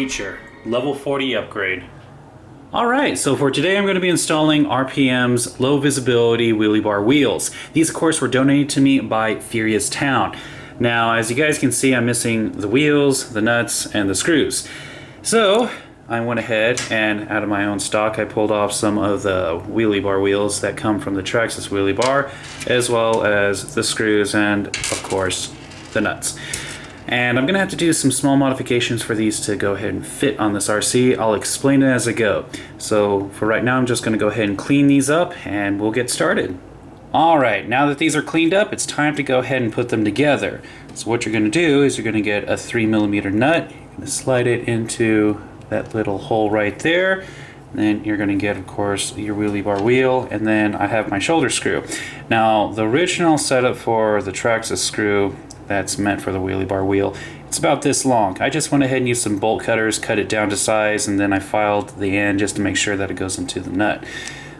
Creature, level 40 upgrade. Alright, so for today I'm going to be installing RPM's low visibility wheelie bar wheels. These of course were donated to me by Furious Town. Now as you guys can see, I'm missing the wheels, the nuts, and the screws. So I went ahead and out of my own stock I pulled off some of the wheelie bar wheels that come from the Traxxas wheelie bar, as well as the screws and of course the nuts. And I'm going to have to do some small modifications for these to go ahead and fit on this RC. I'll explain it as I go. So for right now I'm just going to go ahead and clean these up and we'll get started. Alright, now that these are cleaned up, it's time to go ahead and put them together. So what you're going to do is you're going to get a 3mm nut, you're going to slide it into that little hole right there. And then you're going to get, of course, your wheelie bar wheel, and then I have my shoulder screw. Now the original setup for the Traxxas screw that's meant for the wheelie bar wheel, it's about this long. I just went ahead and used some bolt cutters, cut it down to size, and then I filed the end just to make sure that it goes into the nut.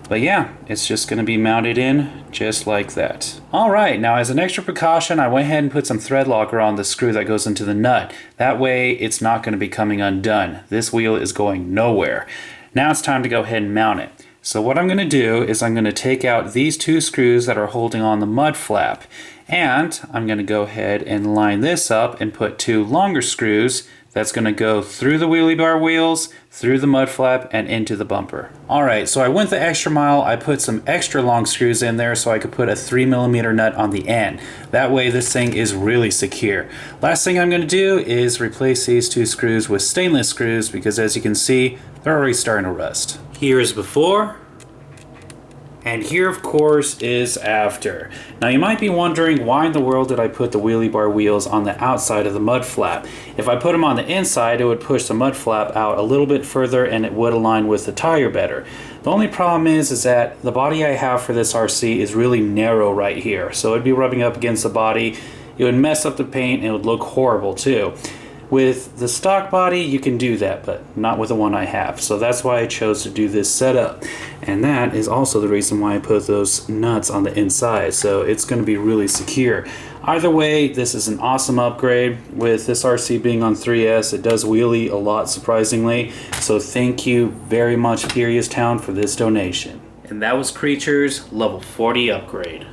But yeah, it's just going to be mounted in just like that. Alright, now as an extra precaution, I went ahead and put some thread locker on the screw that goes into the nut. That way it's not going to be coming undone. This wheel is going nowhere. Now it's time to go ahead and mount it. So what I'm going to do is I'm going to take out these two screws that are holding on the mud flap. And I'm going to go ahead and line this up and put two longer screws that's going to go through the wheelie bar wheels, through the mud flap, and into the bumper. Alright, so I went the extra mile. I put some extra long screws in there so I could put a 3mm nut on the end. That way this thing is really secure. Last thing I'm going to do is replace these two screws with stainless screws because as you can see, they're already starting to rust. Here is before. And here, of course, is after. Now you might be wondering why in the world did I put the wheelie bar wheels on the outside of the mud flap? If I put them on the inside, it would push the mud flap out a little bit further and it would align with the tire better. The only problem is that the body I have for this RC is really narrow right here. So it'd be rubbing up against the body, it would mess up the paint, and it would look horrible too. With the stock body, you can do that, but not with the one I have. So that's why I chose to do this setup. And that is also the reason why I put those nuts on the inside. So it's going to be really secure. Either way, this is an awesome upgrade. With this RC being on 3S, it does wheelie a lot, surprisingly. So thank you very much, Furious Town, for this donation. And that was Creature's level 40 upgrade.